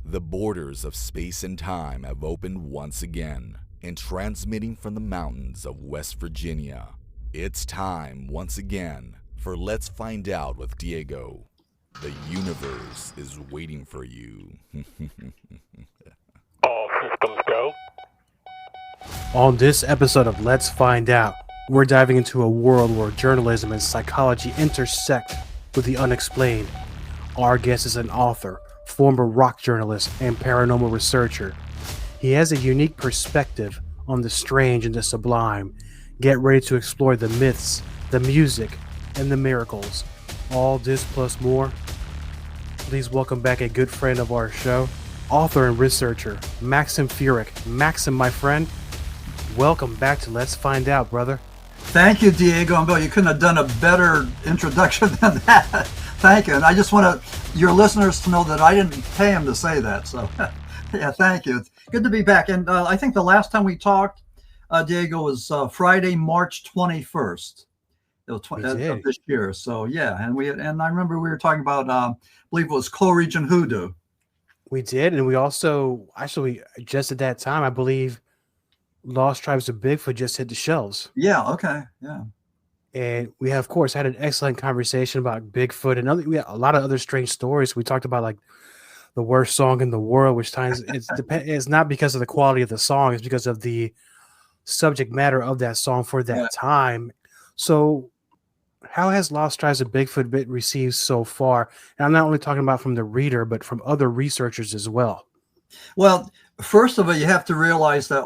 The borders of space and time have opened once again, and transmitting from the mountains of West Virginia, it's time once again for Let's Find Out with Diego. The universe is waiting for you. All systems go. On this episode of Let's Find Out, we're diving into a world where journalism and psychology intersect with the unexplained. Our guest is an author, former rock journalist, and paranormal researcher. He has a unique perspective on the strange and the sublime. Get ready to explore the myths, the music, and the miracles. All this plus more. Please welcome back a good friend of our show, author and researcher, Maxim Furek. Maxim, my friend, welcome back to Let's Find Out, brother. Thank you, Diego. Bill, you couldn't have done a better introduction than that. Thank you. And I just want your listeners to know that I didn't pay him to say that. So, yeah, thank you. It's good to be back. And I think the last time we talked, Diego, was Friday, March 21st of this year. So, yeah. And I remember we were talking about, I believe it was co-region hoodoo. We did. And we also, actually, just at that time, I believe, Lost Tribes of Bigfoot just hit the shelves. Yeah, okay, yeah. And we have, of course, had an excellent conversation about Bigfoot and we had a lot of other strange stories. We talked about like the worst song in the world, which times it's not because of the quality of the song, it's because of the subject matter of that song for that time. So how has Lost Tribes of Bigfoot been received so far? And I'm not only talking about from the reader, but from other researchers as well. Well, first of all, you have to realize that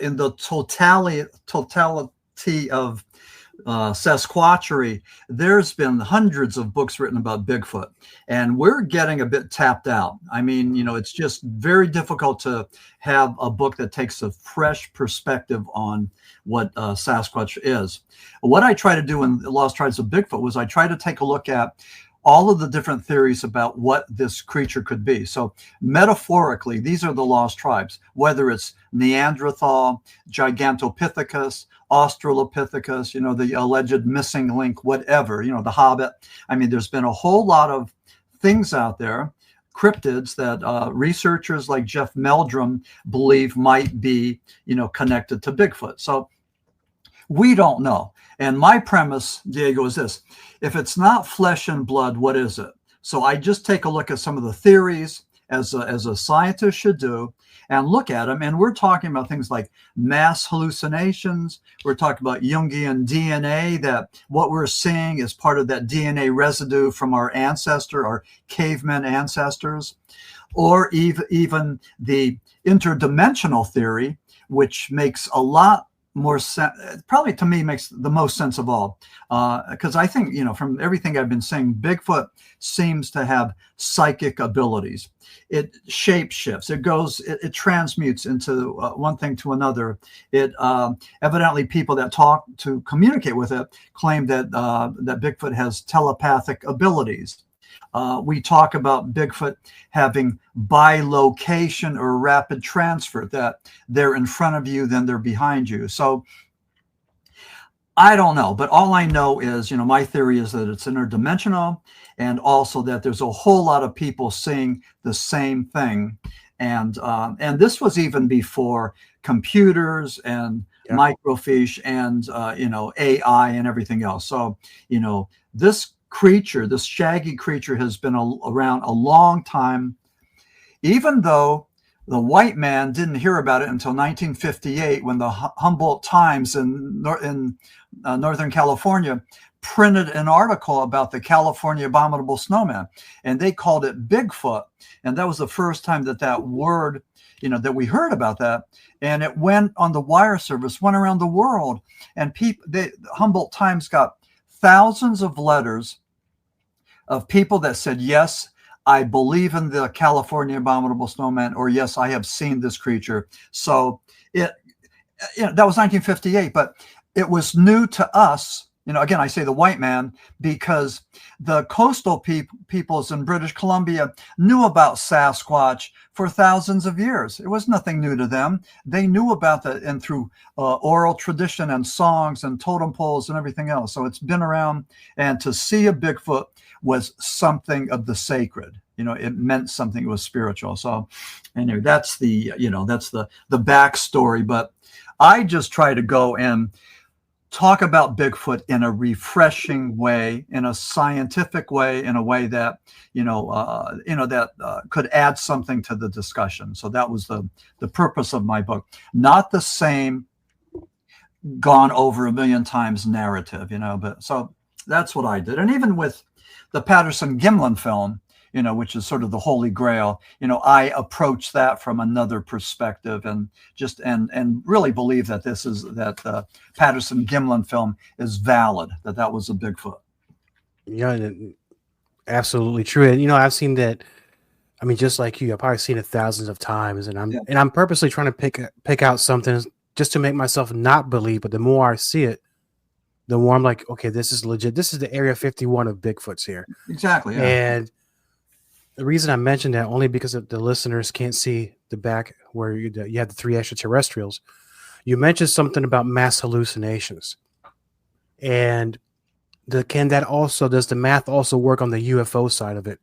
in the totality of Sasquatchery, there's been hundreds of books written about Bigfoot, and we're getting a bit tapped out. I mean, it's just very difficult to have a book that takes a fresh perspective on what Sasquatch is. What I try to do in Lost Tribes of Bigfoot was I try to take a look at all of the different theories about what this creature could be. So metaphorically, these are the lost tribes, whether it's Neanderthal, Gigantopithecus, Australopithecus, the alleged missing link, whatever, the Hobbit. I mean, there's been a whole lot of things out there, cryptids that researchers like Jeff Meldrum believe might be, connected to Bigfoot. So we don't know. And my premise, Diego, is this. If it's not flesh and blood, what is it? So I just take a look at some of the theories as a scientist should do and look at them. And we're talking about things like mass hallucinations. We're talking about Jungian DNA, that what we're seeing is part of that DNA residue from our caveman ancestors, or even the interdimensional theory, which makes a lot more sense, probably to me makes the most sense of all, because I think from everything I've been saying, Bigfoot seems to have psychic abilities. It shape shifts, it transmutes into one thing to another. It evidently, people that communicate with it claim that Bigfoot has telepathic abilities. We talk about Bigfoot having bilocation or rapid transfer, that they're in front of you, then they're behind you. So I don't know, but all I know is, my theory is that it's interdimensional, and also that there's a whole lot of people seeing the same thing. And this was even before computers and microfiche and, AI and everything else. So, this shaggy creature has been around a long time, even though the white man didn't hear about it until 1958, when the Humboldt Times in Northern California printed an article about the California abominable snowman, and they called it Bigfoot. And that was the first time that word, that we heard about that. And it went on the wire service, went around the world, and the Humboldt Times got thousands of letters of people that said, yes, I believe in the California abominable snowman, or yes, I have seen this creature. So that was 1958, but it was new to us. Again, I say the white man, because the coastal peoples in British Columbia knew about Sasquatch for thousands of years. It was nothing new to them. They knew about that, and through oral tradition and songs and totem poles and everything else. So it's been around, and to see a Bigfoot was something of the sacred. it meant something was spiritual. So anyway, that's the backstory. But I just try to go and talk about Bigfoot in a refreshing way, in a scientific way, in a way that could add something to the discussion. So that was the purpose of my book. Not the same gone over a million times narrative, but so that's what I did. And even with the Patterson-Gimlin film, which is sort of the holy grail, I approach that from another perspective, and just and really believe that the Patterson-Gimlin film is valid, that was a Bigfoot. Yeah, absolutely true. And I've seen that. I mean, just like you, I've probably seen it thousands of times, and I'm purposely trying to pick out something just to make myself not believe. But the more I see it, the more I'm like, okay, this is legit. This is the Area 51 of Bigfoots here. Exactly. Yeah. And the reason I mentioned that only because the listeners can't see the back where you have the 3 extraterrestrials. You mentioned something about mass hallucinations, and does the math also work on the UFO side of it?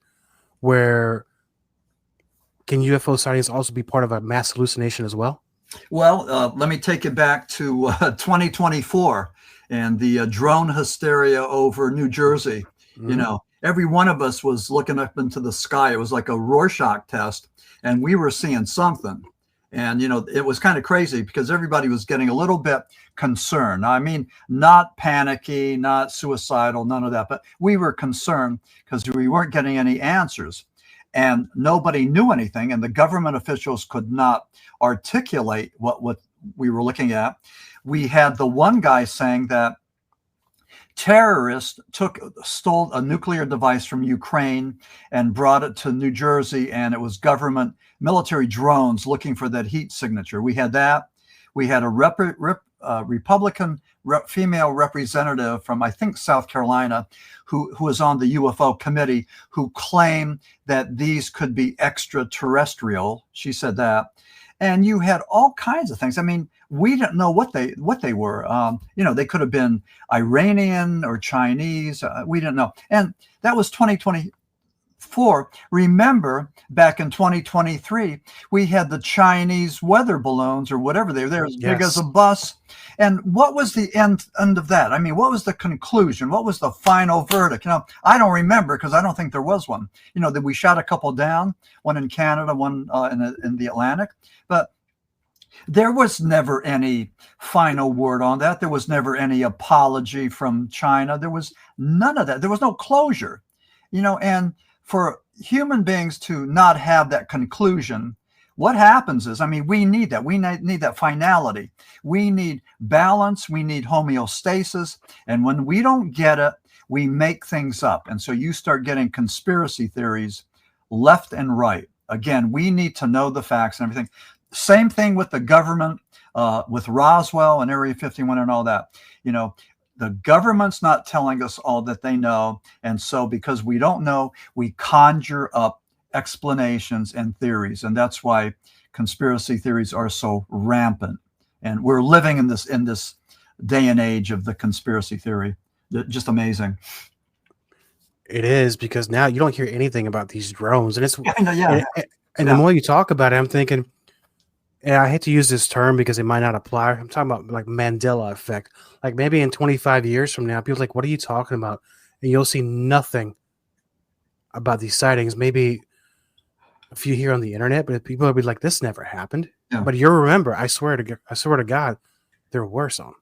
Where can UFO sightings also be part of a mass hallucination as well? Well, let me take it back to 2024 and the drone hysteria over New Jersey. Mm-hmm. Every one of us was looking up into the sky. It was like a Rorschach test, and we were seeing something. And, it was kind of crazy because everybody was getting a little bit concerned. I mean, not panicky, not suicidal, none of that, but we were concerned because we weren't getting any answers. And nobody knew anything, and the government officials could not articulate what we were looking at. We had the one guy saying that terrorists stole a nuclear device from Ukraine and brought it to New Jersey, and it was government military drones looking for that heat signature. We had that. We had a Republican female representative from, I think, South Carolina, who was on the UFO committee, who claimed that these could be extraterrestrial. She said that. And you had all kinds of things. I mean, we didn't know what they were. They could have been Iranian or Chinese. We didn't know. And that was 2024. Remember, back in 2023, we had the Chinese weather balloons or whatever they were. They're as big as a bus. And what was the end of that? I mean, what was the conclusion? What was the final verdict? I don't remember because I don't think there was one. That we shot a couple down, one in Canada, one in the Atlantic. But there was never any final word on that. There was never any apology from China. There was none of that. There was no closure, and for human beings to not have that conclusion, what happens is, we need that. We need that finality. We need balance. We need homeostasis. And when we don't get it, we make things up. And so you start getting conspiracy theories left and right. Again, we need to know the facts and everything. Same thing with the government, with Roswell and Area 51 and all that. The government's not telling us all that they know. And so because we don't know, we conjure up explanations and theories. And that's why conspiracy theories are so rampant. And we're living in this day and age of the conspiracy theory. Just amazing. It is, because now you don't hear anything about these drones. And it's and the more you talk about it, I'm thinking, and I hate to use this term because it might not apply. I'm talking about like Mandela effect. Like maybe in 25 years from now, people are like, what are you talking about? And you'll see nothing about these sightings. Maybe a few here on the internet, but people will be like, this never happened. Yeah. But you'll remember, I swear to God, there were some.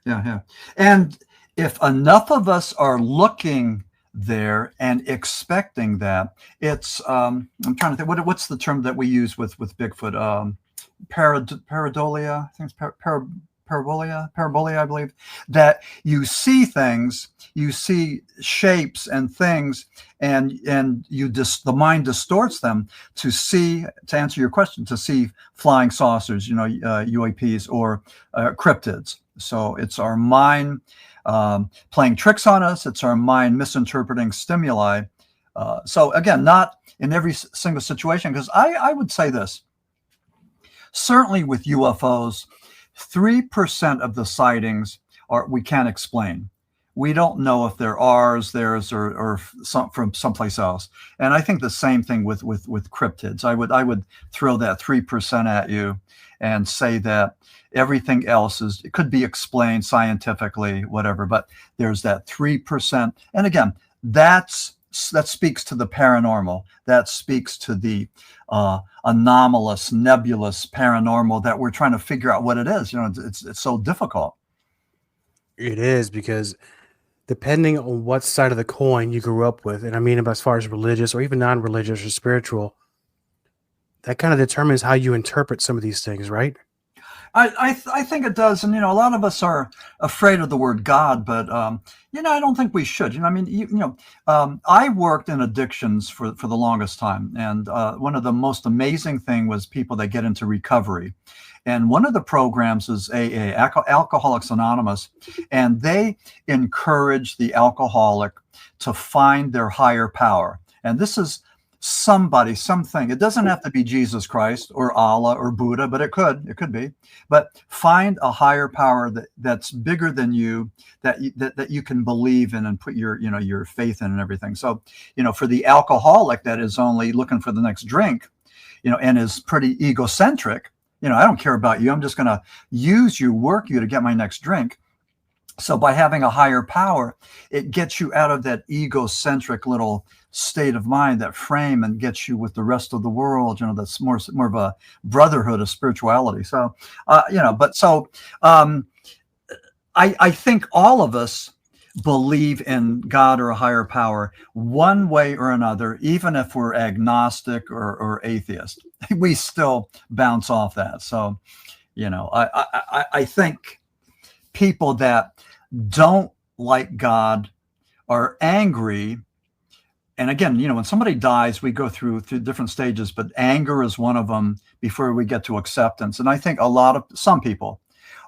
Yeah. And if enough of us are looking there and expecting that, it's I'm trying to think, what's the term that we use with Bigfoot? Pareidolia, I think it's parabolia, I believe, that you see things, you see shapes and things, and the mind distorts them to answer your question, to see flying saucers, UAPs or cryptids. So it's our mind playing tricks on us. It's our mind misinterpreting stimuli. So again, not in every single situation, because I would say this. Certainly with UFOs, 3% of the sightings we can't explain. we don't know if they're ours, theirs, or some from someplace else. And I think the same thing with cryptids. I would throw that 3% at you and say that everything else it could be explained scientifically, whatever, but there's that 3%. And again, that speaks to the paranormal. That speaks to the anomalous, nebulous paranormal that we're trying to figure out what it is. It's so difficult. It is, because depending on what side of the coin you grew up with, and I mean as far as religious or even non-religious or spiritual, that kind of determines how you interpret some of these things, right? I think it does, and a lot of us are afraid of the word God, but I don't think we should. I worked in addictions for the longest time, and one of the most amazing thing was people that get into recovery, and one of the programs is AA, Alcoholics Anonymous, and they encourage the alcoholic to find their higher power, and this is something. It doesn't have to be Jesus Christ or Allah or Buddha, but it could be. But find a higher power that's bigger than you, that you can believe in and put your faith in and everything. So, for the alcoholic that is only looking for the next drink, and is pretty egocentric, I don't care about you. I'm just going to use you, work you to get my next drink. So by having a higher power, it gets you out of that egocentric little state of mind, that frame, and gets you with the rest of the world. That's more of a brotherhood of spirituality. So, I think all of us believe in God or a higher power one way or another, even if we're agnostic or atheist. We still bounce off that. So, I think people that don't like God are angry. And again, when somebody dies, we go through different stages, but anger is one of them before we get to acceptance. And I think some people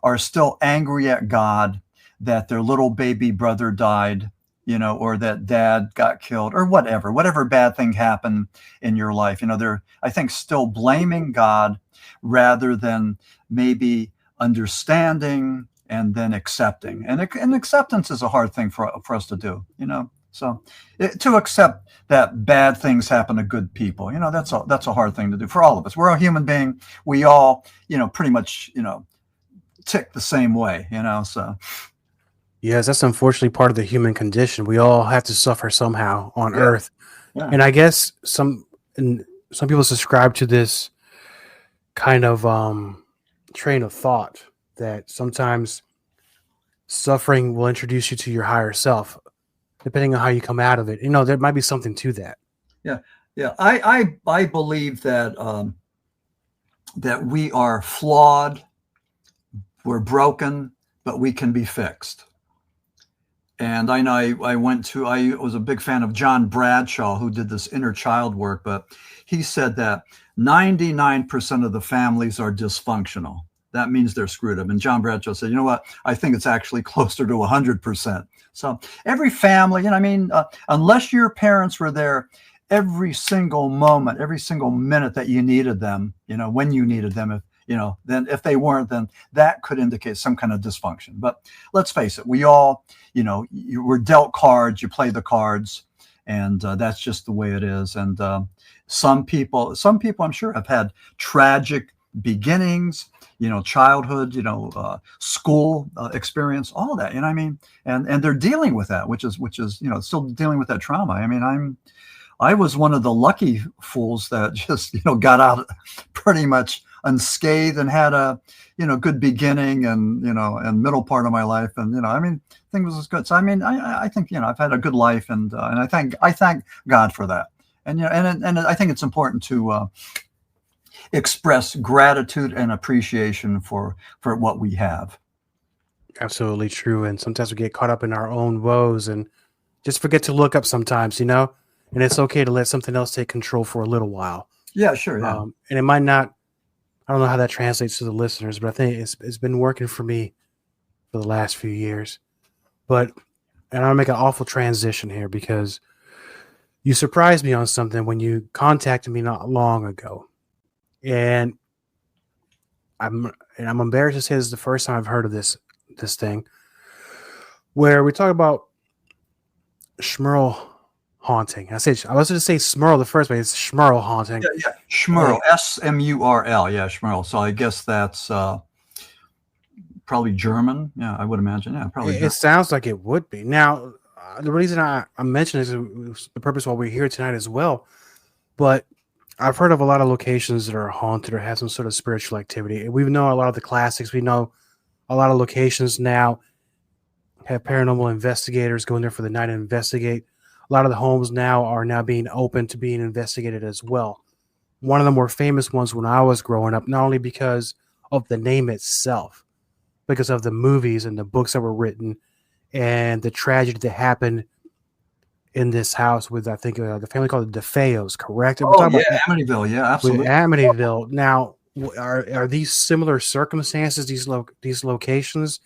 are still angry at God that their little baby brother died, or that dad got killed, or whatever bad thing happened in your life. They're, I think, still blaming God rather than maybe understanding and then accepting. And acceptance is a hard thing for us to do, So to accept that bad things happen to good people, that's a hard thing to do for all of us. We're a human being. We all, pretty much, tick the same way, so. Yes, that's unfortunately part of the human condition. We all have to suffer somehow on Earth. Yeah. And I guess some people subscribe to this kind of train of thought that sometimes suffering will introduce you to your higher self, depending on how you come out of it. There might be something to that. Yeah. I believe that that we are flawed, we're broken, but we can be fixed. And I know I was a big fan of John Bradshaw, who did this inner child work, but he said that 99% of the families are dysfunctional. That means they're screwed up. And John Bradshaw said, you know what? I think it's actually closer to 100%. So every family, unless your parents were there every single moment, every single minute that you needed them, when you needed them, then if they weren't, then that could indicate some kind of dysfunction. But let's face it, we all, you were dealt cards, you play the cards, and that's just the way it is. And some people I'm sure have had tragic beginnings, childhood, school experience, all that, and they're dealing with that, which is, still dealing with that trauma. I was one of the lucky fools that just, got out pretty much unscathed and had a, good beginning and, and middle part of my life. And, things was good. So, I think, I've had a good life, and I thank God for that. And, and I think it's important to express gratitude and appreciation for what we have. Absolutely true. And sometimes we get caught up in our own woes and just forget to look up sometimes, and it's okay to let something else take control for a little while. Yeah, sure. Yeah. And it might not, I don't know how that translates to the listeners, but I think it's been working for me for the last few years. And I'll make an awful transition here, because you surprised me on something when you contacted me not long ago. And I'm embarrassed to say this is the first time I've heard of this thing. where we talk about Smurl haunting. I was going to say Smurl the first way. It's Smurl haunting. Yeah. Smurl, Smurl. Yeah, Smurl. So I guess that's probably German. Yeah, I would imagine. Yeah, probably. It sounds like it would be. Now, the reason I mentioned is the purpose why we're here tonight as well. But I've heard of a lot of locations that are haunted or have some sort of spiritual activity. We know a lot of the classics. We know a lot of locations now have paranormal investigators going there for the night and investigate. A lot of the homes now are now being open to being investigated as well. One of the more famous ones when I was growing up, not only because of the name itself, because of the movies and the books that were written and the tragedy that happened in this house with, I think, the family called the DeFeos, correct? Oh, yeah, Amityville. Yeah, absolutely. With Amityville. Now, are these similar circumstances, these locations?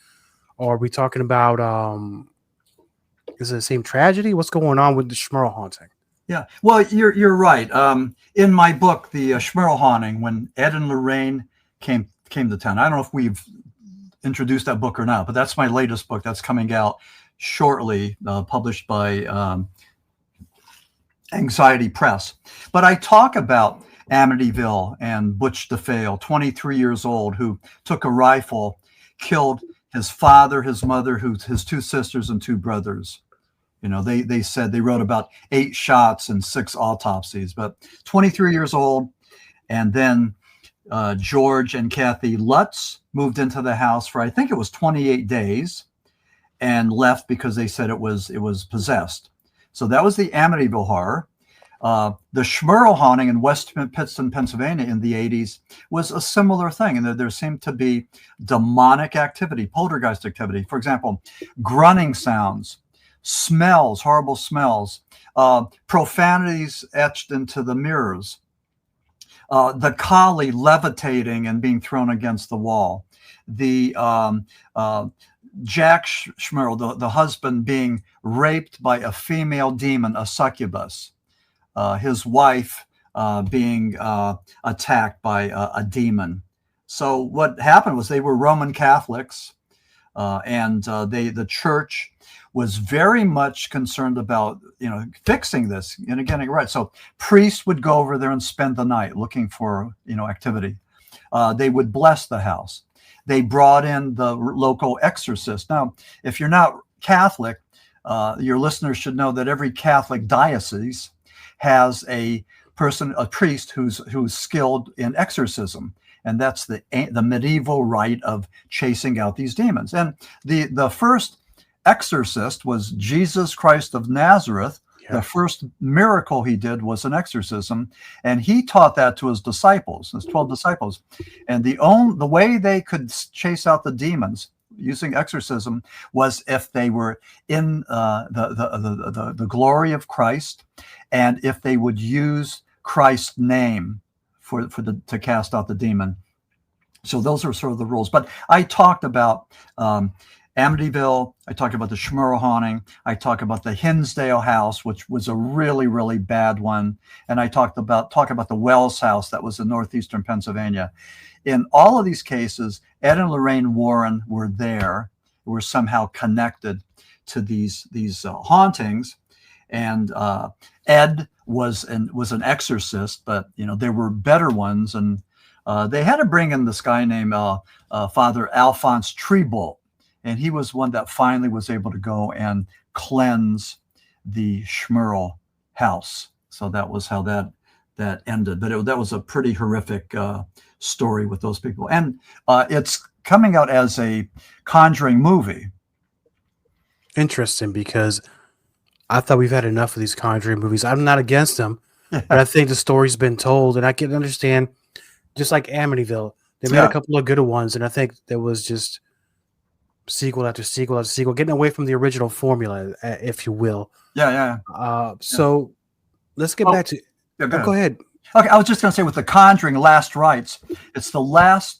Or are we talking about, is it the same tragedy? What's going on with the Smurl haunting? Yeah, well, you're right. In my book, the Smurl haunting, when Ed and Lorraine came to town, I don't know if we've introduced that book or not, but that's my latest book that's coming out shortly, published by Anxiety Press. But I talk about Amityville and Butch DeFeo, 23 years old, who took a rifle, killed his father, his mother, his two sisters, and two brothers. You know, they said they wrote about 8 shots and 6 autopsies, but 23 years old. And then George and Kathy Lutz moved into the house for, I think it was 28 days, and left because they said it was possessed. So that was the Amityville horror. The Smurl haunting in West Pittston, Pennsylvania in the 80s was a similar thing. And there seemed to be demonic activity, poltergeist activity. For example, grunting sounds, smells, horrible smells, profanities etched into the mirrors, the collie levitating and being thrown against the wall, the Jack Smurl, the husband, being raped by a female demon, a succubus. His wife being attacked by a demon. So what happened was they were Roman Catholics, and the church was very much concerned about fixing this and getting it right. So priests would go over there and spend the night looking for activity. They would bless the house. They brought in the local exorcist. Now, if you're not Catholic, your listeners should know that every Catholic diocese has a priest who's skilled in exorcism, and that's the medieval rite of chasing out these demons. And the first exorcist was Jesus Christ of Nazareth. Yeah. The first miracle he did was an exorcism, and he taught that to his disciples, his 12 disciples. And the way they could chase out the demons using exorcism was if they were in the glory of Christ, and if they would use Christ's name to cast out the demon. So those are sort of the rules. But I talked about Amityville. I talked about the Smurl haunting. I talked about the Hinsdale house, which was a really, really bad one. And I talk about the Wells house that was in northeastern Pennsylvania. In all of these cases, Ed and Lorraine Warren were there, were somehow connected to these hauntings. And Ed was an exorcist, but there were better ones, and they had to bring in this guy named Father Alphonse Trebolt, and he was one that finally was able to go and cleanse the Smurl house. So that was how that ended. But that was a pretty horrific story with those people, and it's coming out as a Conjuring movie. Interesting, because I thought we've had enough of these Conjuring movies. I'm not against them, but I think the story's been told, and I can understand, just like Amityville, they made a couple of good ones, and I think there was just sequel after sequel after sequel, getting away from the original formula, if you will. So let's get back to... go ahead. Okay, I was just going to say with the Conjuring Last Rites, it's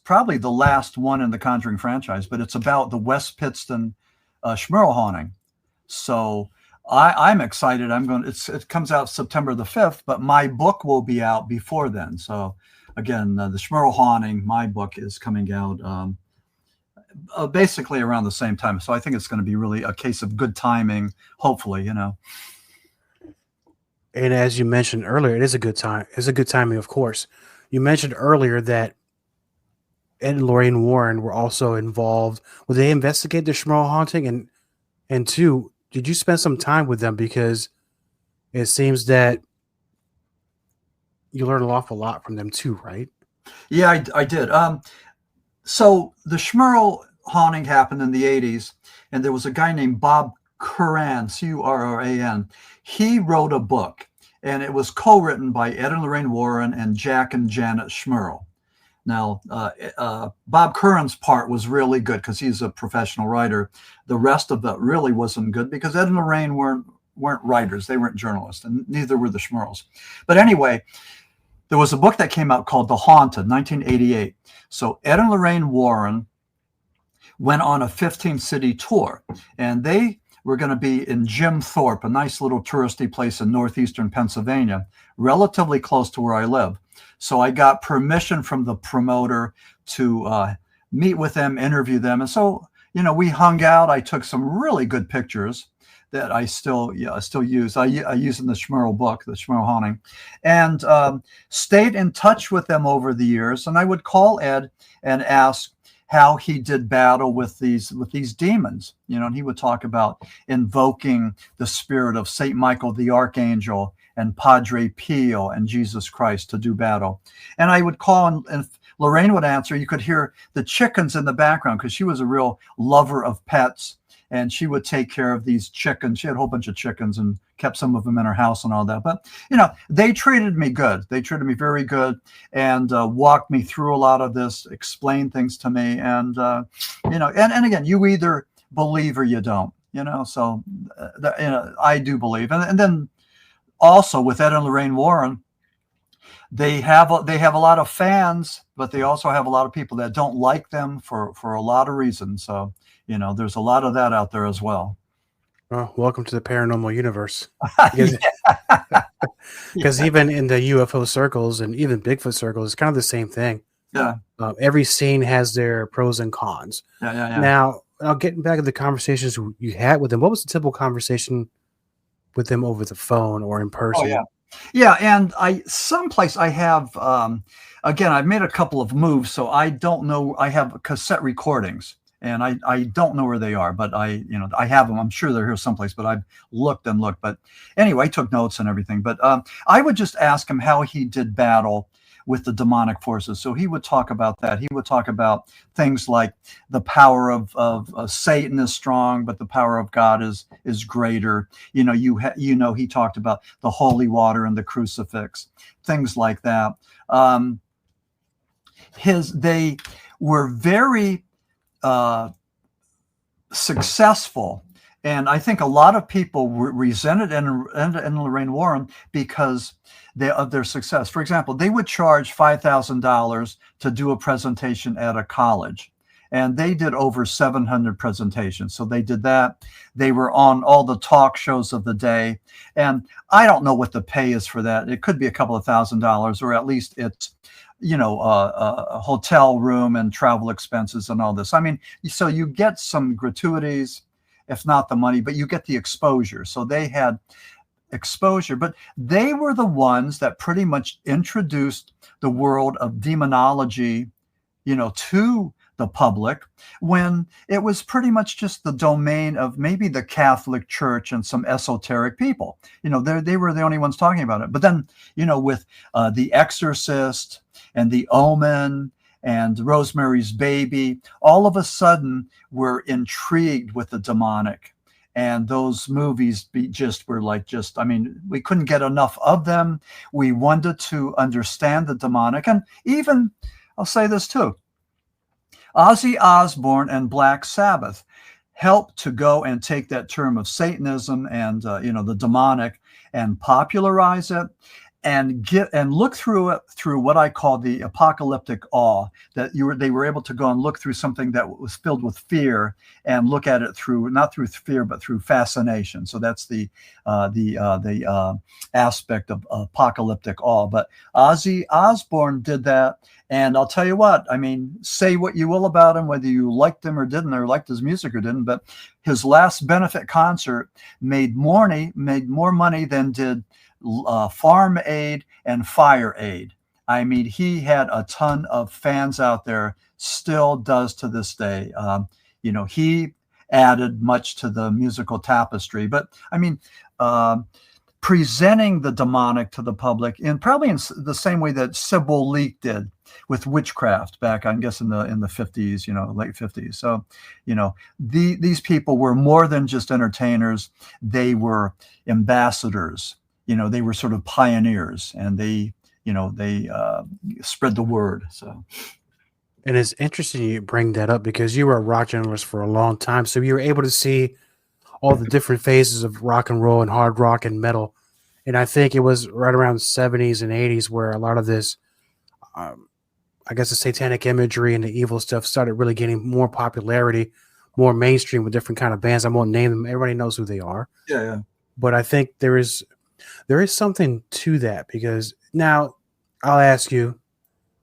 probably the last one in the Conjuring franchise, but it's about the West Pittston Smurl haunting. So I'm excited. It comes out September the 5th, but my book will be out before then. So again, the Smurl haunting, my book is coming out basically around the same time. So I think it's going to be really a case of good timing, hopefully, you know. And as you mentioned earlier, it is a good time. It's a good timing, of course. You mentioned earlier that Ed and Lorraine Warren were also involved. Would they investigate the Smurl haunting? And two, did you spend some time with them? Because it seems that you learned an awful lot from them too, right? Yeah, I did. So the Smurl haunting happened in the 80s, and there was a guy named Bob Curran, Curran. He wrote a book, and it was co-written by Ed and Lorraine Warren and Jack and Janet Smurl. Now, Bob Curran's part was really good because he's a professional writer. The rest of it really wasn't good because Ed and Lorraine weren't writers. They weren't journalists, and neither were the Smurls. But anyway, there was a book that came out called The Haunted, 1988. So Ed and Lorraine Warren went on a 15-city tour, and they were going to be in Jim Thorpe, a nice little touristy place in northeastern Pennsylvania, relatively close to where I live. So I got permission from the promoter to meet with them, interview them. And so, you know, we hung out. I took some really good pictures that I still use. I use in the Smurl book, the Smurl haunting, and stayed in touch with them over the years. And I would call Ed and ask how he did battle with these demons, you know, and he would talk about invoking the spirit of Saint Michael the Archangel and Padre Pio and Jesus Christ to do battle. And I would call, and Lorraine would answer. You could hear the chickens in the background because she was a real lover of pets, and she would take care of these chickens. She had a whole bunch of chickens and kept some of them in her house and all that. But, you know, they treated me good. They treated me very good, and walked me through a lot of this, explained things to me. And, you know, and again, you either believe or you don't, you know. So, you know, I do believe. And then also with Ed and Lorraine Warren, they have a lot of fans, but they also have a lot of people that don't like them for a lot of reasons. So, you know, there's a lot of that out there as well. Well, welcome to the paranormal universe. Because even in the UFO circles and even Bigfoot circles, it's kind of the same thing. Yeah. Every scene has their pros and cons. Yeah. Now, getting back to the conversations you had with them, what was the typical conversation with them over the phone or in person? Oh, yeah. Yeah, and someplace I have, again, I've made a couple of moves, so I don't know. I have cassette recordings, and I don't know where they are, but I have them. I'm sure they're here someplace, but I've looked. But anyway, I took notes and everything. But I would just ask him how he did battle with the demonic forces. So he would talk about that. He would talk about things like the power of Satan is strong, but the power of God is greater. You know, he talked about the holy water and the crucifix, things like that. They were very successful. And I think a lot of people resented and Lorraine Warren because of their success. For example, they would charge $5,000 to do a presentation at a college, and they did over 700 presentations. So they did that. They were on all the talk shows of the day, and I don't know what the pay is for that. It could be a couple of $1,000s, or at least it's, you know, a hotel room and travel expenses and all this. I mean, so you get some gratuities, if not the money, but you get the exposure. So they had exposure, but they were the ones that pretty much introduced the world of demonology, you know, to the public, when it was pretty much just the domain of maybe the Catholic Church and some esoteric people. You know, they were the only ones talking about it. But then, you know, with The Exorcist and The Omen and Rosemary's Baby, all of a sudden we're intrigued with the demonic. And those movies I mean, we couldn't get enough of them. We wanted to understand the demonic. And even, I'll say this too, Ozzy Osbourne and Black Sabbath helped to go and take that term of Satanism and, you know, the demonic, and popularize it. and look through it through what I call the apocalyptic awe, that they were able to go and look through something that was filled with fear and look at it through, not through fear, but through fascination. So that's the aspect of apocalyptic awe. But Ozzy Osbourne did that. And I'll tell you what, I mean, say what you will about him, whether you liked him or didn't, or liked his music or didn't, but his last benefit concert made more money than did Farm Aid and Fire Aid. I mean, he had a ton of fans out there, still does to this day. He added much to the musical tapestry, but I mean, presenting the demonic to the public in probably in the same way that Sybil Leek did with witchcraft back, I guess, in the 50s, late 50s. So, these people were more than just entertainers. They were ambassadors. They were sort of pioneers, and they spread the word. So, and it's interesting you bring that up because you were a rock journalist for a long time, so you were able to see all the different phases of rock and roll and hard rock and metal. And I think it was right around the 70s and 80s where a lot of this, I guess, the satanic imagery and the evil stuff started really getting more popularity, more mainstream with different kind of bands. I won't name them; everybody knows who they are. Yeah. But I think there is something to that, because now I'll ask you,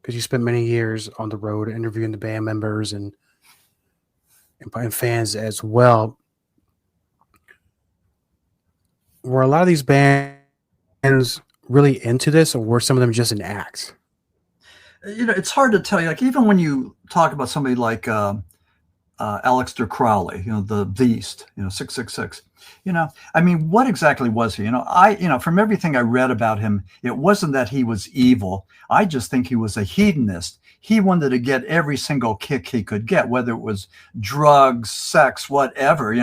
because you spent many years on the road interviewing the band members and fans as well. Were a lot of these bands really into this, or were some of them just an act? It's hard to tell you. Like, even when you talk about somebody like Aleister Crowley, the Beast, 666. I mean, what exactly was he? From everything I read about him, it wasn't that he was evil. I just think he was a hedonist. He wanted to get every single kick he could get, whether it was drugs, sex, whatever,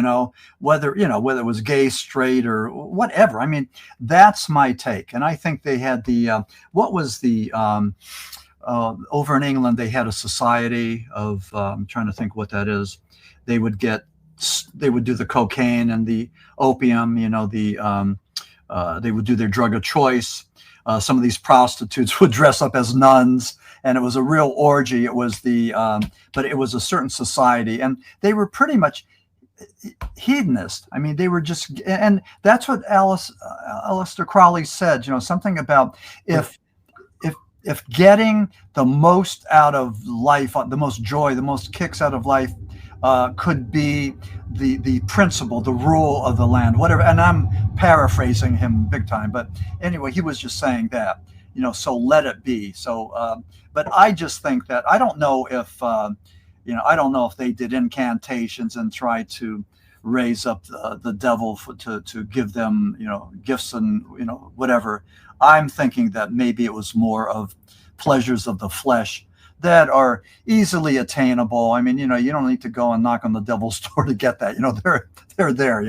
whether it was gay, straight, or whatever. I mean, that's my take. And I think they had over in England, they had a society of, I'm trying to think what that is. They would do the cocaine and the opium, they would do their drug of choice. Some of these prostitutes would dress up as nuns, and it was a real orgy. It was but it was a certain society, and they were pretty much hedonist. I mean, they were just, and that's what Aleister Crowley said, something about if getting the most out of life, the most joy, the most kicks out of life could be the principle, the rule of the land, whatever. And I'm paraphrasing him big time, but anyway, he was just saying that, so let it be. So, but I just think that I don't know if they did incantations and tried to raise up the devil to give them, gifts and, whatever. I'm thinking that maybe it was more of pleasures of the flesh that are easily attainable. I mean, you don't need to go and knock on the devil's door to get that. They're there.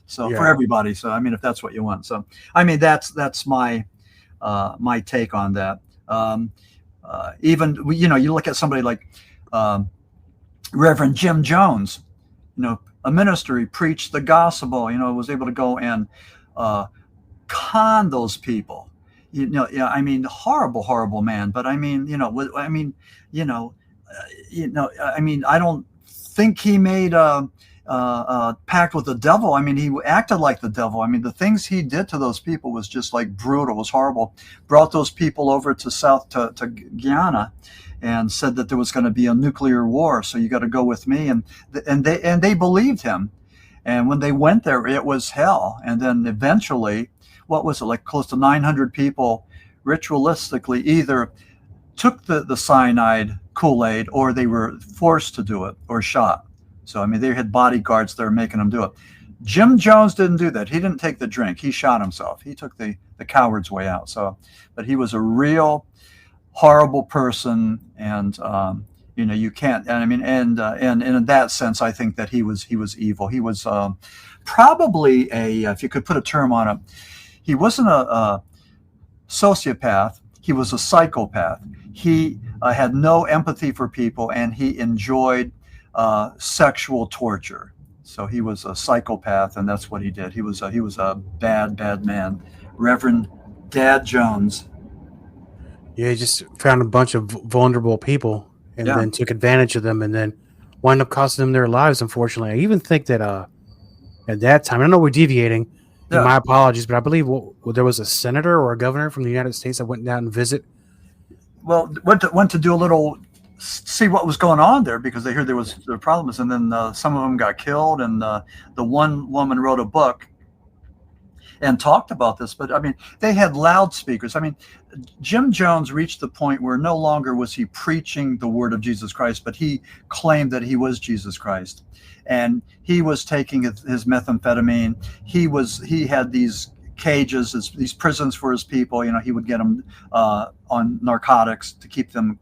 So yeah. For everybody. So I mean, if that's what you want. So I mean, that's my my take on that. Even you look at somebody like Reverend Jim Jones. A minister, he preached the gospel. Was able to go and con those people. I mean, horrible man. But I mean, I don't think he made a pact with the devil. I mean, he acted like the devil. I mean, the things he did to those people was just like brutal, was horrible. Brought those people over to Guyana and said that there was going to be a nuclear war. So you got to go with me. And they believed him. And when they went there, it was hell. And then eventually, what was it, like close to 900 people ritualistically either took the cyanide Kool-Aid, or they were forced to do it or shot. So, I mean, they had bodyguards that were making them do it. Jim Jones didn't do that. He didn't take the drink. He shot himself. He took the coward's way out. So, but he was a real horrible person. And, you can't, and I mean, and in that sense, I think that he was evil. He was probably if you could put a term on it, he wasn't a sociopath. He was a psychopath. He had no empathy for people, and he enjoyed sexual torture. So he was a psychopath, and that's what he did. He was a bad man. Reverend Dad Jones. Yeah, he just found a bunch of vulnerable people and Yeah. then took advantage of them and then wound up costing them their lives, unfortunately. I even think that at that time, I know we're deviating, and Yeah. my apologies, but I believe there was a senator or a governor from the United States that went down and visit. Well, went to do a little, see what was going on there, because they heard there was problems, and then some of them got killed, and the one woman wrote a book and talked about this. But I mean, they had loudspeakers. I mean, Jim Jones reached the point where no longer was he preaching the word of Jesus Christ, but he claimed that he was Jesus Christ, and he was taking his methamphetamine. He had these cages, these prisons for his people. You know, he would get them on narcotics to keep them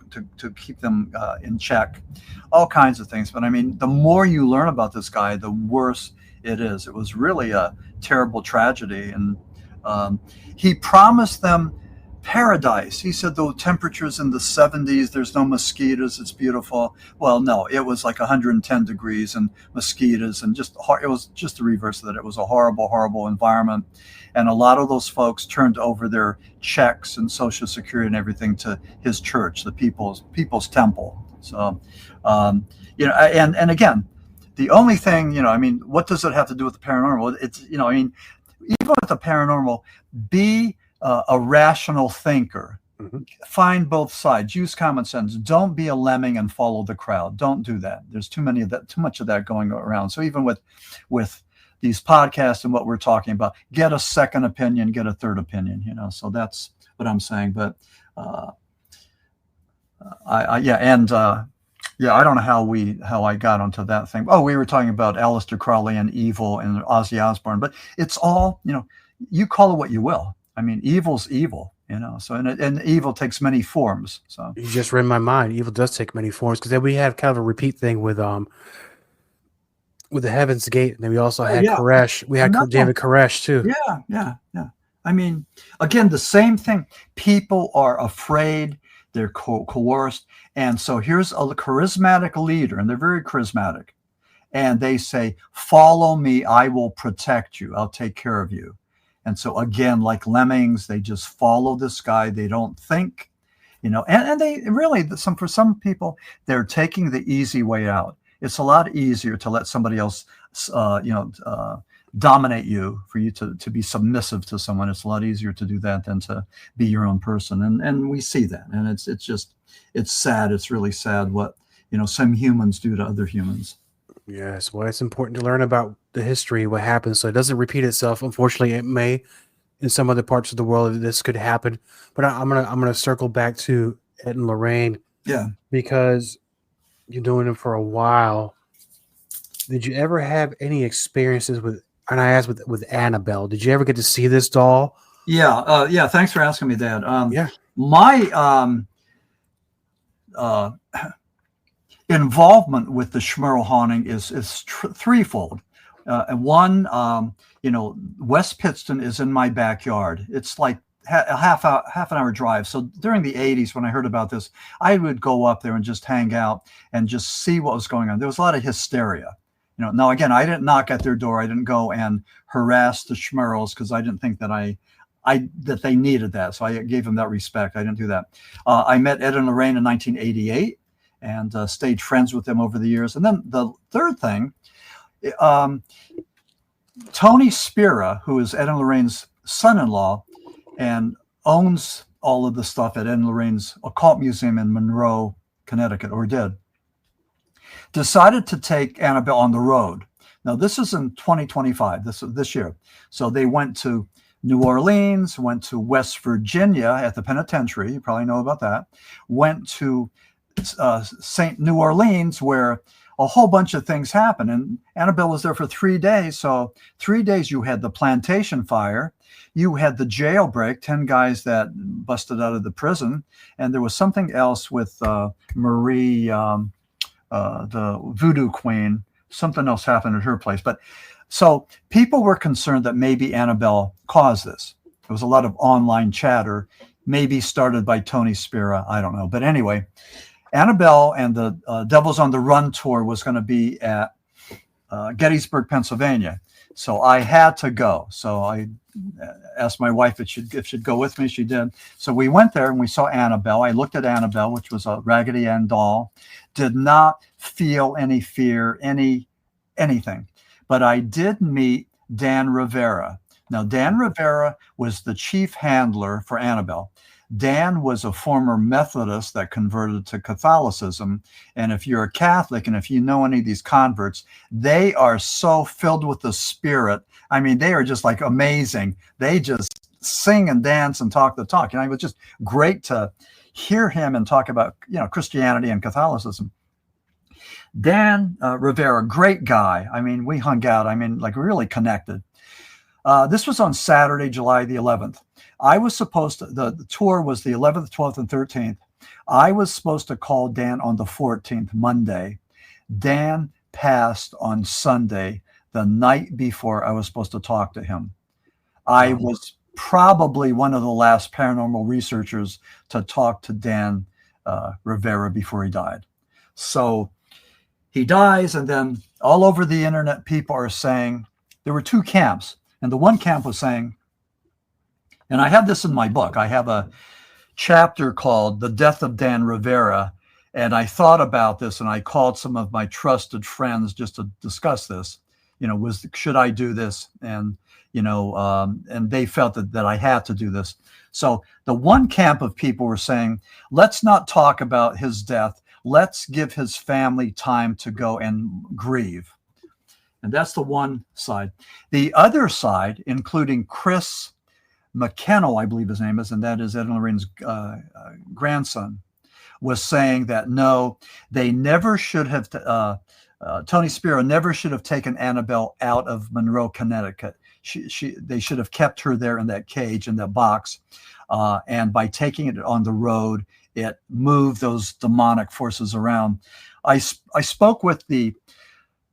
in check, all kinds of things. But I mean, the more you learn about this guy, the worse it is. It was really a terrible tragedy, and he promised them paradise. He said the temperature's in the 70s, there's no mosquitoes, it's beautiful. Well, no, it was like 110 degrees and mosquitoes, and it was just the reverse of that. It was a horrible environment, and a lot of those folks turned over their checks and Social Security and everything to his church, the People's Temple. So and again, the only thing, I mean, what does it have to do with the paranormal? It's, I mean, even with the paranormal, be a rational thinker. Mm-hmm. Find both sides. Use common sense. Don't be a lemming and follow the crowd. Don't do that. There's too much of that going around. So even with these podcasts and what we're talking about, get a second opinion, get a third opinion. So that's what I'm saying. But I don't know how I got onto that thing. Oh, we were talking about Aleister Crowley and evil and Ozzy Osbourne, but it's all, you call it what you will. I mean, evil's evil, so, and evil takes many forms. So you just read my mind. Evil does take many forms, because then we have kind of a repeat thing with the Heaven's Gate, and then we also had Koresh. We had David Koresh too. Yeah. I mean, again, the same thing. People are afraid. They're coerced. And so here's a charismatic leader, and they're very charismatic. And they say, follow me, I will protect you. I'll take care of you. And so again, like lemmings, they just follow this guy. They don't think, and they really, for some people, they're taking the easy way out. It's a lot easier to let somebody else, dominate you, for you to be submissive to someone. It's a lot easier to do that than to be your own person. And we see that. And it's sad. It's really sad what, some humans do to other humans. Yes. Well, it's important to learn about the history, what happens, so it doesn't repeat itself. Unfortunately, it may in some other parts of the world. This could happen. But I'm gonna circle back to Ed and Lorraine. Yeah. Because you're doing it for a while. Did you ever have any experiences with, and I asked with Annabelle, did you ever get to see this doll? Yeah. Thanks for asking me that. Yeah. My involvement with the Smurl haunting is threefold. And one, West Pittston is in my backyard. It's like a half an hour drive. So during the 80s, when I heard about this, I would go up there and just hang out and just see what was going on. There was a lot of hysteria. Now again, I didn't knock at their door. I didn't go and harass the Smurls, because I didn't think that that they needed that. So I gave them that respect. I didn't do that. I met Ed and Lorraine in 1988 and stayed friends with them over the years. And then the third thing, Tony Spira, who is Ed and Lorraine's son-in-law and owns all of the stuff at Ed and Lorraine's occult museum in Monroe, Connecticut, or did, decided to take Annabelle on the road. Now, this is in 2025, this year. So they went to New Orleans, went to West Virginia at the penitentiary. You probably know about that. Went to St. New Orleans, where a whole bunch of things happened. And Annabelle was there for 3 days. So 3 days you had the plantation fire. You had the jailbreak, 10 guys that busted out of the prison. And there was something else with Marie, the voodoo queen. Something else happened at her place. But so people were concerned that maybe Annabelle caused this. There was a lot of online chatter, maybe started by Tony Spira. I don't know. But anyway, Annabelle and the Devils on the Run tour was going to be at Gettysburg, Pennsylvania. So I had to go. So I asked my wife if she'd go with me. She did. So we went there and we saw Annabelle. I looked at Annabelle, which was a Raggedy Ann doll. Did not feel any fear, anything. But I did meet Dan Rivera. Now, Dan Rivera was the chief handler for Annabelle. Dan was a former Methodist that converted to Catholicism. And if you're a Catholic and if you know any of these converts, they are so filled with the Spirit. I mean, they are just like amazing. They just sing and dance and talk the talk. It was just great to hear him and talk about, Christianity and Catholicism. Dan Rivera, great guy. I mean, we hung out. Like really connected. This was on Saturday, July the 11th. I was supposed to, the tour was the 11th, 12th, and 13th. I was supposed to call Dan on the 14th, Monday. Dan passed on Sunday, the night before I was supposed to talk to him. I was probably one of the last paranormal researchers to talk to Dan Rivera before he died. So he dies, and then all over the internet, people are saying, there were two camps. And the one camp was saying, and I have this in my book, I have a chapter called The Death of Dan Rivera. And I thought about this and I called some of my trusted friends just to discuss this, should I do this? And, and they felt that I had to do this. So the one camp of people were saying, let's not talk about his death. Let's give his family time to go and grieve. And that's the one side. The other side, including Chris McKennell, I believe his name is, and that is Ed and Lorraine's grandson, was saying that no, they never should have, Tony Spiro never should have taken Annabelle out of Monroe, Connecticut. They should have kept her there in that cage, in that box. And by taking it on the road, it moved those demonic forces around. I spoke with the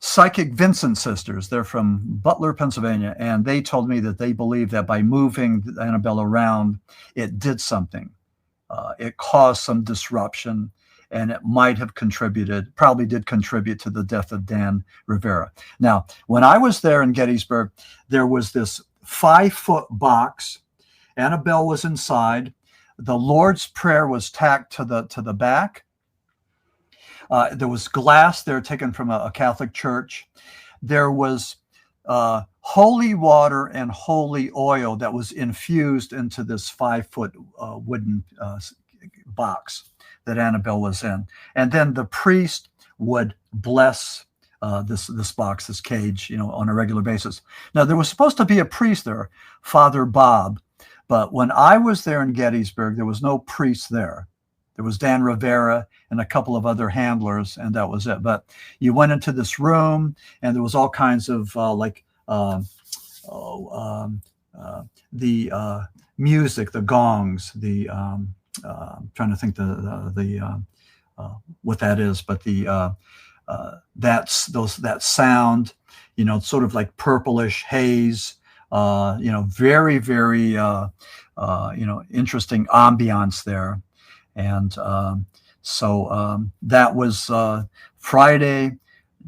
Psychic Vincent sisters. They're from Butler, Pennsylvania, and they told me that they believe that by moving Annabelle around, it did something. It caused some disruption, and it might have probably did contribute to the death of Dan Rivera. Now, when I was there in Gettysburg, there was this 5-foot box. Annabelle was inside. The Lord's Prayer was tacked to the back. There was glass there taken from a Catholic church. There was holy water and holy oil that was infused into this 5-foot wooden box that Annabelle was in. And then the priest would bless this box, this cage, on a regular basis. Now, there was supposed to be a priest there, Father Bob. But when I was there in Gettysburg, there was no priest there. There was Dan Rivera and a couple of other handlers, and that was it. But you went into this room, and there was all kinds of the music, the gongs, I'm trying to think what that is, but that sound, sort of like purplish haze, very, very interesting ambiance there. And so that was Friday,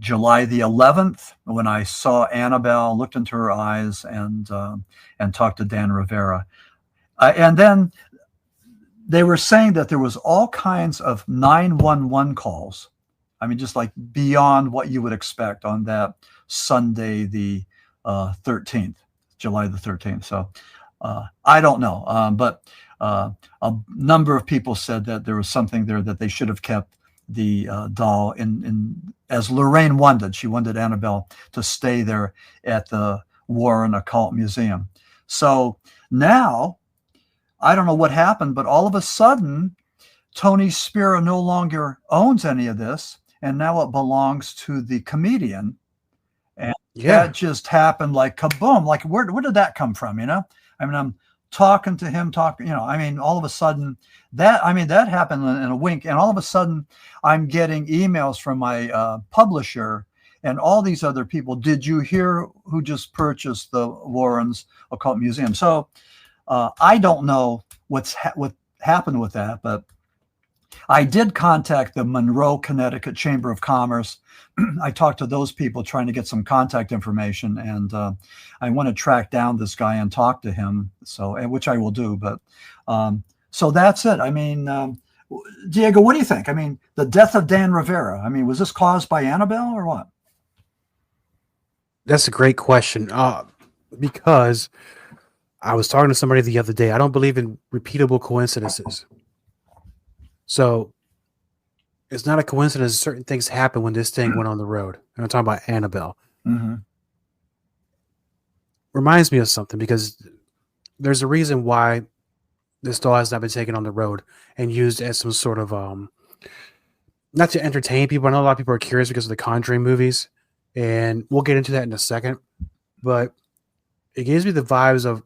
July the 11th, when I saw Annabelle, looked into her eyes, and talked to Dan Rivera. And then they were saying that there was all kinds of 911 calls. I mean, just like beyond what you would expect on that Sunday, the 13th, July the 13th. So I don't know, but a number of people said that there was something there that they should have kept the doll in, as Lorraine wanted. She wanted Annabelle to stay there at the Warren Occult Museum. So now, I don't know what happened, but all of a sudden, Tony Spiro no longer owns any of this, and now it belongs to the comedian. And that just happened like kaboom. Like, where did that come from, I mean, I'm talking to him, all of a sudden that happened in a wink. And all of a sudden I'm getting emails from my publisher and all these other people. Did you hear who just purchased the Warren's Occult Museum? So I don't know what happened with that, but I did contact the Monroe, Connecticut Chamber of Commerce. I talked to those people trying to get some contact information, and I want to track down this guy and talk to him. So, which I will do. But so that's it. I mean, Diego, what do you think? I mean, the death of Dan Rivera. I mean, was this caused by Annabelle or what? That's a great question. Because I was talking to somebody the other day. I don't believe in repeatable coincidences. So it's not a coincidence. Certain things happen when this thing went on the road. And I'm talking about Annabelle. Mm-hmm. Reminds me of something, because there's a reason why this doll has not been taken on the road and used as some sort of not to entertain people. I know a lot of people are curious because of the Conjuring movies, and we'll get into that in a second. But it gives me the vibes of,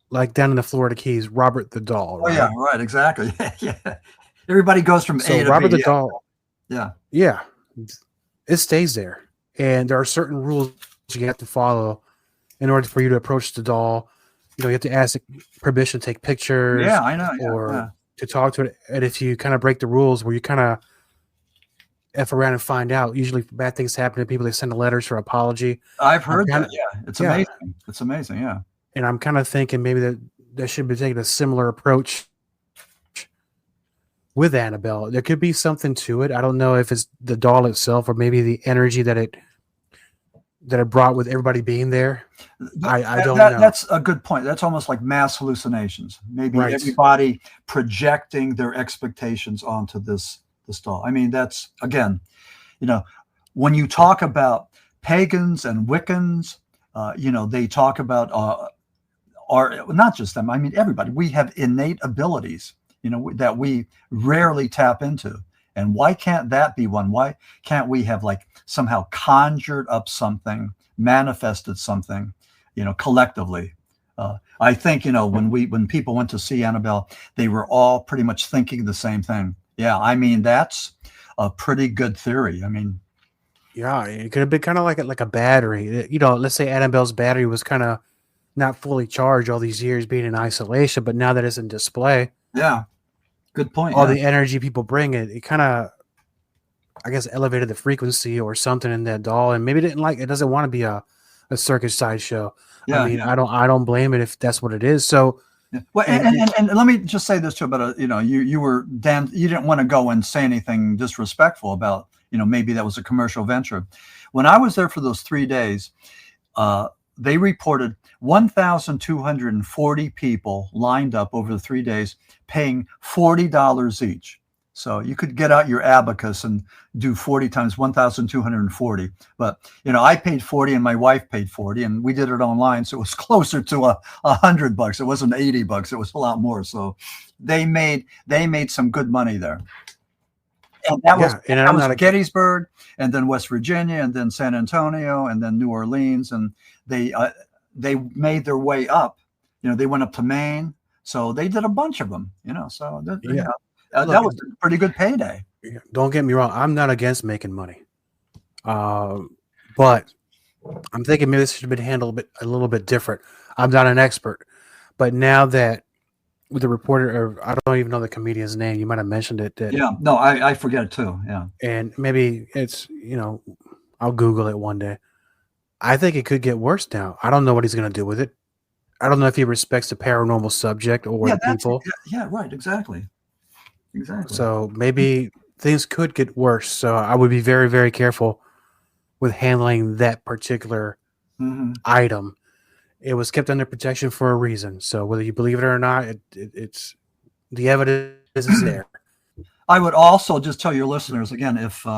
like, down in the Florida Keys, Robert the Doll. Right? Oh yeah, right, exactly. Yeah. Everybody goes from A to Robert B. the Doll. Yeah. It stays there, and there are certain rules you have to follow in order for you to approach the doll. You know, you have to ask permission to take pictures. Yeah, I know. Or to talk to it. And if you kind of break the rules, where you kind of F around and find out, usually bad things happen to people. They send letters for apology. I've heard that. Yeah, it's amazing. It's amazing. Yeah. And I'm kind of thinking maybe that should be taking a similar approach with Annabelle. There could be something to it. I don't know if it's the doll itself or maybe the energy that it brought with everybody being there. I don't know. That's a good point. That's almost like mass hallucinations. Maybe everybody projecting their expectations onto this doll. I mean, that's, again, you know, when you talk about pagans and Wiccans, you know, they talk about not just them. I mean, everybody. We have innate abilities, you know, that we rarely tap into. And why can't that be one? Why can't we have, like, somehow conjured up something, manifested something, you know, collectively? I think, you know, when people went to see Annabelle, they were all pretty much thinking the same thing. Yeah, I mean, that's a pretty good theory. I mean, yeah, it could have been kind of like a battery. You know, let's say Annabelle's battery was kind of not fully charged all these years being in isolation, but now that it's in display, yeah, good point. All the energy people bring, it kind of, I guess, elevated the frequency or something in that doll, and maybe it doesn't want to be a circus sideshow. Yeah, I mean, I don't blame it if that's what it is. So, well, and let me just say this too about you know, you were Dan. You didn't want to go and say anything disrespectful about, you know, maybe that was a commercial venture. When I was there for those 3 days, they reported 1,240 people lined up over the 3 days, paying $40 each. So you could get out your abacus and do 40 times 1,240. But, you know, I paid 40 and my wife paid 40, and we did it online. So it was closer to $100. It wasn't $80. It was a lot more. So they made some good money there. And that was Gettysburg, and then West Virginia, and then San Antonio, and then New Orleans. And they made their way up. You know, they went up to Maine. So they did a bunch of them, you know. So that was a pretty good payday. Don't get me wrong. I'm not against making money. But I'm thinking maybe this should have been handled a little bit different. I'm not an expert. But now that with the reporter, or I don't even know the comedian's name, you might have mentioned it. I forget it too. Yeah. And maybe it's, you know, I'll Google it one day. I think it could get worse now. I don't know what he's going to do with it. I don't know if he respects the paranormal subject or the people. Yeah, right. Exactly. So maybe things could get worse. So I would be very, very careful with handling that particular item. It was kept under protection for a reason. So whether you believe it or not, it's the evidence is there. I would also just tell your listeners again, if you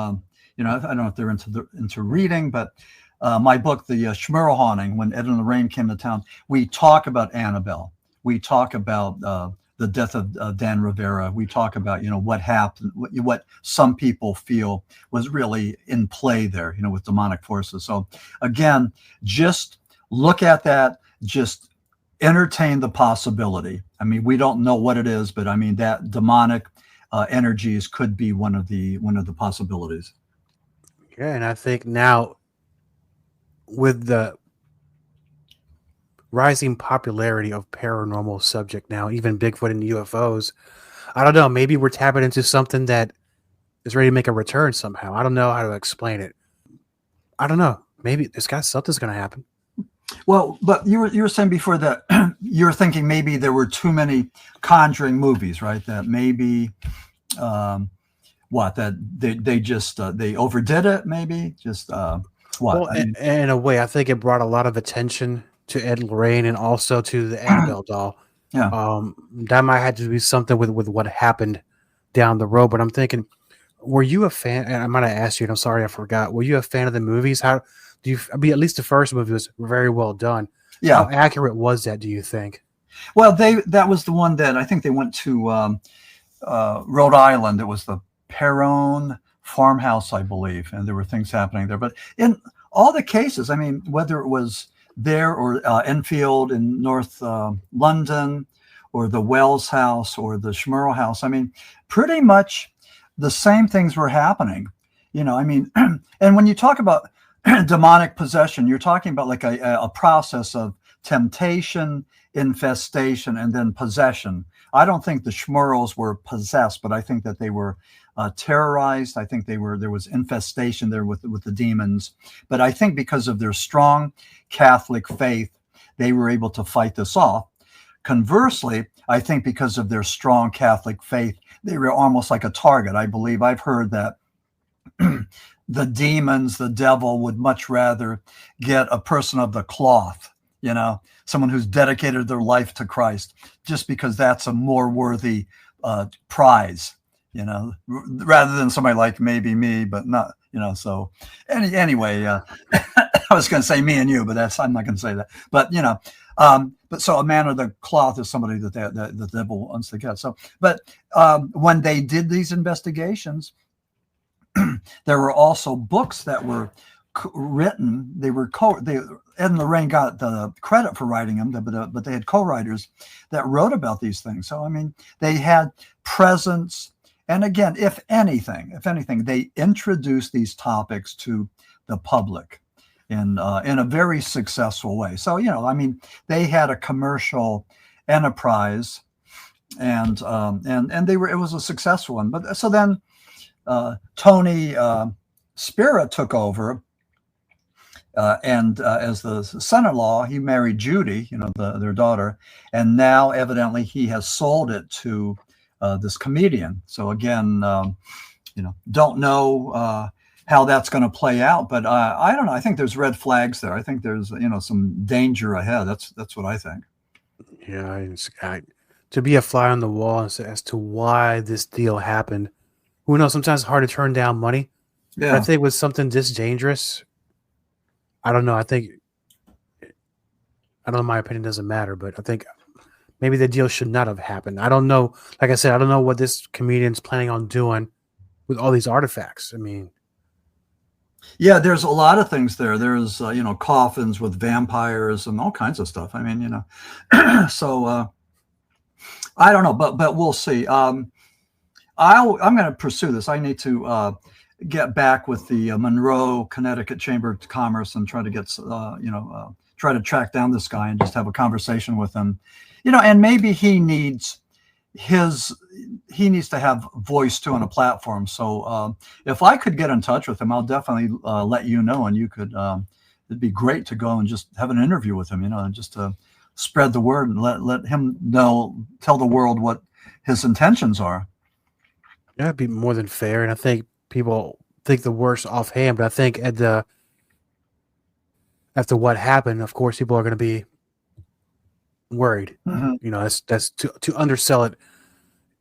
know, I don't know if they're into reading, but my book, The Smurl Haunting, when Ed and Lorraine came to town, we talk about Annabelle. We talk about the death of Dan Rivera. We talk about, you know, what happened, what some people feel was really in play there, you know, with demonic forces. So again, just look at that, just entertain the possibility. I mean, we don't know what it is, but I mean, that demonic energies could be one of the possibilities. Yeah, and I think now with the rising popularity of paranormal subject now, even Bigfoot and UFOs, I don't know. Maybe we're tapping into something that is ready to make a return somehow. I don't know how to explain it. I don't know. Maybe this guy something's going to happen. Well, but you were saying before that you're thinking maybe there were too many Conjuring movies, right? That maybe that they just they overdid it, maybe just what? Well, in a way, I think it brought a lot of attention to Ed and Lorraine and also to the Annabelle doll. Yeah. That might have to be something with what happened down the road. But I'm thinking, were you a fan? And I might have asked you, and I'm sorry I forgot. Were you a fan of the movies? How do you? I mean, at least the first movie was very well done. Yeah. How accurate was that? Do you think? Well, that was the one that I think they went to Rhode Island. It was the Perrone farmhouse, I believe, and there were things happening there. But in all the cases, I mean, whether it was there or Enfield in North London, or the Wells house, or the Smurl house, I mean, pretty much the same things were happening. I mean, and when you talk about demonic possession, you're talking about like a process of temptation, infestation, and then possession. I don't think the Smurls were possessed, but I think that they were terrorized. I think there was infestation there with the demons. But I think because of their strong Catholic faith, they were able to fight this off. Conversely, I think because of their strong Catholic faith, they were almost like a target. I believe I've heard that the demons, the devil, would much rather get a person of the cloth, someone who's dedicated their life to Christ, just because that's a more worthy prize, rather than somebody like maybe me, but not, so anyway, I was going to say me and you, but I'm not going to say that, but, but so a man of the cloth is somebody that the devil wants to get. So, but when they did these investigations, there were also books that were written. Ed and Lorraine got the credit for writing them, but they had co-writers that wrote about these things. So, I mean, they had presence. And again, if anything, they introduced these topics to the public in a very successful way. So, I mean, they had a commercial enterprise, and it was a successful one. But so then Tony Spira took over, and as the son-in-law, he married Judy, their daughter, and now evidently he has sold it to this comedian. So again, don't know how that's going to play out, but I don't know. I think there's red flags there. I think there's some danger ahead. That's what I think. Yeah, to be a fly on the wall as to why this deal happened. Who knows? Sometimes it's hard to turn down money. Yeah. But I think with something this dangerous, I don't know. I don't know. My opinion doesn't matter, but I think maybe the deal should not have happened. I don't know. Like I said, I don't know what this comedian's planning on doing with all these artifacts. I mean, yeah, there's a lot of things there. There's coffins with vampires and all kinds of stuff. I mean, so I don't know, but we'll see. I'm going to pursue this. I need to get back with the Monroe, Connecticut Chamber of Commerce and try to get, try to track down this guy and just have a conversation with him, and maybe he needs to have voice too on a platform. So if I could get in touch with him, I'll definitely let you know, and you could, it'd be great to go and just have an interview with him, and just to spread the word and let him know, tell the world what his intentions are. Yeah, it'd be more than fair. And I think people think the worst offhand, but I think after what happened, of course, people are going to be worried. Mm-hmm. That's to undersell it.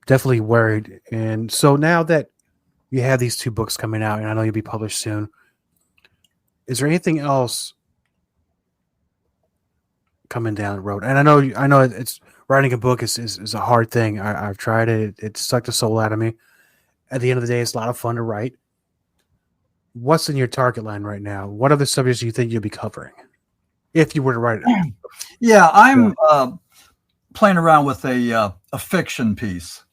Definitely worried. And so now that you have these two books coming out, and I know you'll be published soon, is there anything else coming down the road? And I know it's writing a book is a hard thing. I've tried it. It sucked the soul out of me. At the end of the day, it's a lot of fun to write. What's in your target line right now? What other subjects do you think you'll be covering if you were to write it? Yeah, I'm playing around with a fiction piece,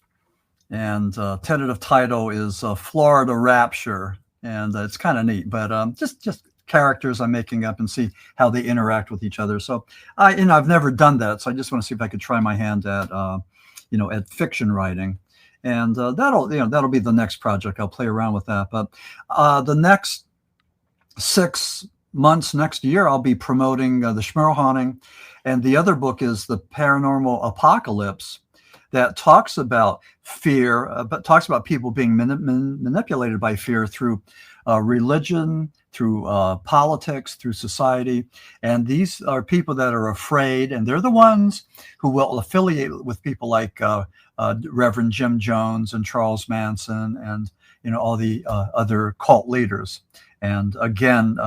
and tentative title is Florida Rapture, and it's kind of neat. But just characters I'm making up and see how they interact with each other. So I've never done that, so I just want to see if I could try my hand at at fiction writing. And that'll be the next project. I'll play around with that. But the next 6 months, next year, I'll be promoting the Smurl haunting. And the other book is The Paranormal Apocalypse, that talks about fear, but talks about people being manipulated by fear through religion, through politics, through society. And these are people that are afraid, and they're the ones who will affiliate with people like Reverend Jim Jones and Charles Manson and all the other cult leaders. And again,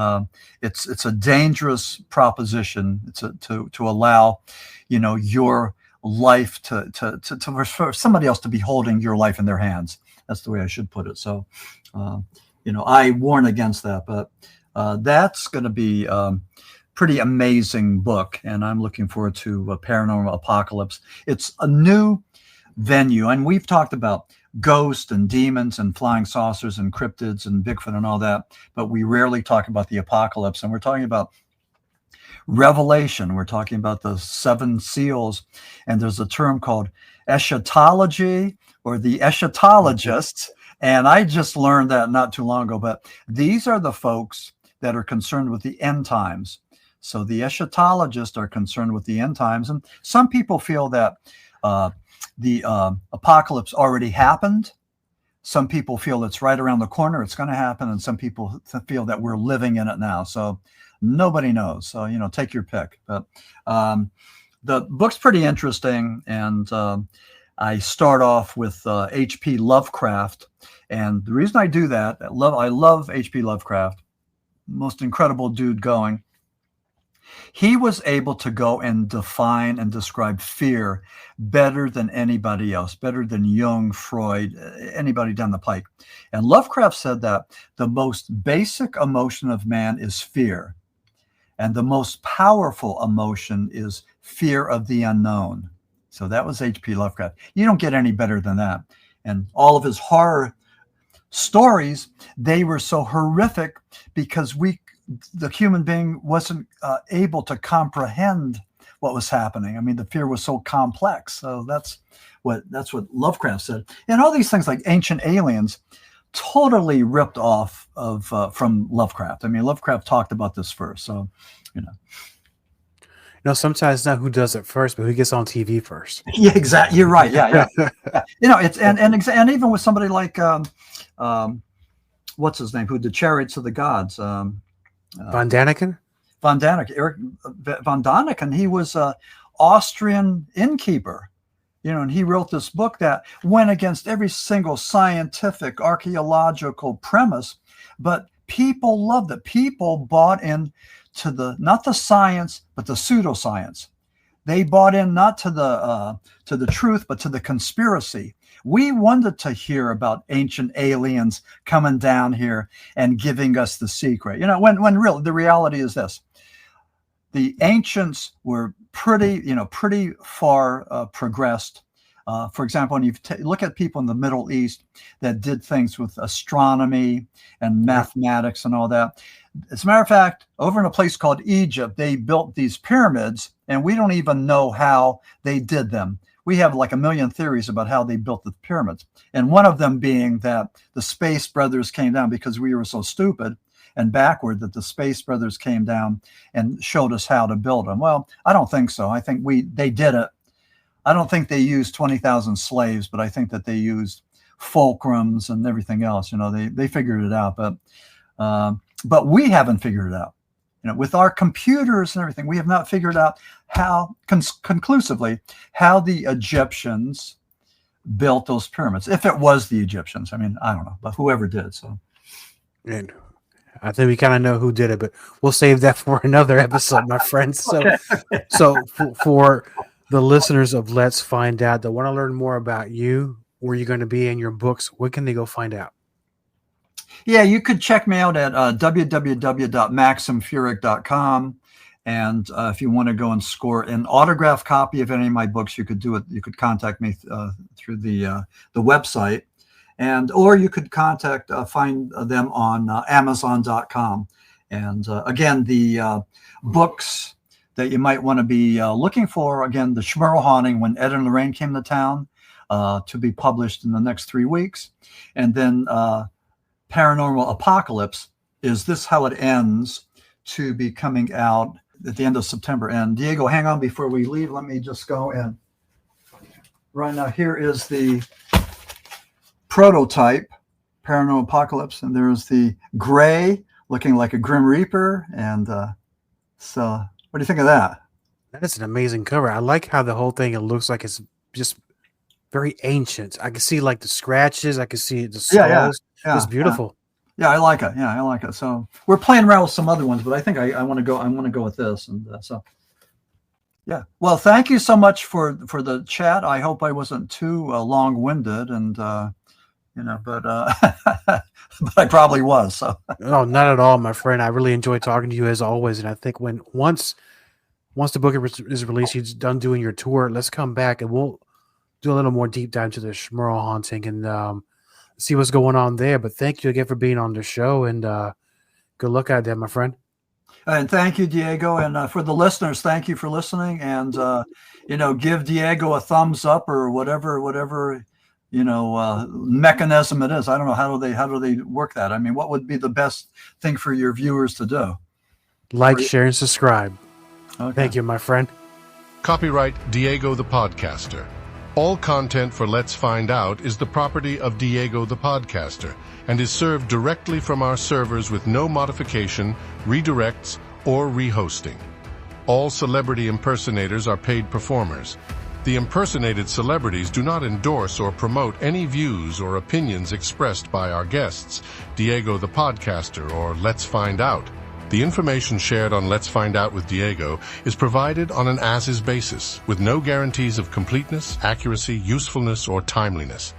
it's a dangerous proposition to allow, your life for somebody else to be holding your life in their hands. That's the way I should put it. So, I warn against that. But that's going to be a pretty amazing book, and I'm looking forward to Paranormal Apocalypse. It's a new venue, and we've talked about ghosts and demons and flying saucers and cryptids and Bigfoot and all that, but we rarely talk about the apocalypse. And we're talking about Revelation. We're talking about the 7 seals, and there's a term called eschatology, or the eschatologists. And I just learned that not too long ago, but these are the folks that are concerned with the end times. So the eschatologists are concerned with the end times. And some people feel that the apocalypse already happened. Some people feel it's right around the corner, it's going to happen. And some people feel that we're living in it now. So nobody knows. So, take your pick. But the book's pretty interesting. And I start off with H.P. Lovecraft. And the reason I do that, I love H.P. Lovecraft, most incredible dude going. He was able to go and define and describe fear better than anybody else, better than Jung, Freud, anybody down the pike. And Lovecraft said that the most basic emotion of man is fear. And the most powerful emotion is fear of the unknown. So that was H.P. Lovecraft. You don't get any better than that. And all of his horror stories, they were so horrific because the human being wasn't able to comprehend what was happening. I mean, the fear was so complex. So that's what Lovecraft said. And all these things like Ancient Aliens, totally ripped off of from Lovecraft. I mean, Lovecraft talked about this first. So, sometimes it's not who does it first, but who gets on TV first. Yeah, exactly. You're right. Yeah. It's and even with somebody like what's his name, who did Chariots of the Gods. Von Daniken? Eric von Daniken, he was an Austrian innkeeper, and he wrote this book that went against every single scientific, archaeological premise, but people loved it. People bought in to not the science, but the pseudoscience. They bought in not to the truth, but to the conspiracy. We wanted to hear about ancient aliens coming down here and giving us the secret. When really the reality is this: the ancients were pretty far progressed. For example, when you look at people in the Middle East that did things with astronomy and mathematics and all that. As a matter of fact, over in a place called Egypt, they built these pyramids, and we don't even know how they did them. We have like a million theories about how they built the pyramids. And one of them being that the Space Brothers came down because we were so stupid and backward that the Space Brothers came down and showed us how to build them. Well, I don't think so. I think they did it. I don't think they used 20,000 slaves, but I think that they used fulcrums and everything else. They figured it out, but we haven't figured it out. With our computers and everything, we have not figured out how conclusively how the Egyptians built those pyramids. If it was the Egyptians, I mean, I don't know, but whoever did. So, and I think we kind of know who did it, but we'll save that for another episode, my friends. So, okay. So for the listeners of Let's Find Out that want to learn more about you, where you're going to be in your books, where can they go find out? Yeah, you could check me out at www.maximfurek.com. And if you want to go and score an autographed copy of any of my books, you could do it. You could contact me through the website, or you could find them on Amazon.com. And again, the books that you might want to be looking for, again, The Smurl Haunting, When Ed and Lorraine Came to Town, to be published in the next 3 weeks. And then Paranormal Apocalypse is This How It Ends to be coming out at the end of September. And Diego, hang on before we leave. Let me just go and right now, here is the prototype, Paranormal Apocalypse, and there's the gray looking like a Grim Reaper. And so what do you think of that? That is an amazing cover. I like how the whole thing, it looks like it's just very ancient. I can see like the scratches. I can see the skulls. Yeah, it's beautiful. Yeah, I like it. Yeah, I like it. So we're playing around with some other ones, but I think I want to go. I want to go with this, and so yeah. Well, thank you so much for the chat. I hope I wasn't too long-winded, and but but I probably was. So No, not at all, my friend. I really enjoy talking to you as always, and I think once the book is released, you're done doing your tour, let's come back and we'll do a little more deep dive into the Smurl haunting and see what's going on there. But thank you again for being on the show, and good luck out there, my friend. And thank you, Diego. And for the listeners, thank you for listening. And give Diego a thumbs up or whatever mechanism it is. I don't know how do they work that. I mean, what would be the best thing for your viewers to do? Like, share, and subscribe. Okay. Thank you, my friend. Copyright Diego the Podcaster. All content for Let's Find Out is the property of Diego the Podcaster and is served directly from our servers with no modification, redirects, or rehosting. All celebrity impersonators are paid performers. The impersonated celebrities do not endorse or promote any views or opinions expressed by our guests, Diego the Podcaster, or Let's Find Out. The information shared on Let's Find Out with Diego is provided on an as-is basis, with no guarantees of completeness, accuracy, usefulness, or timeliness.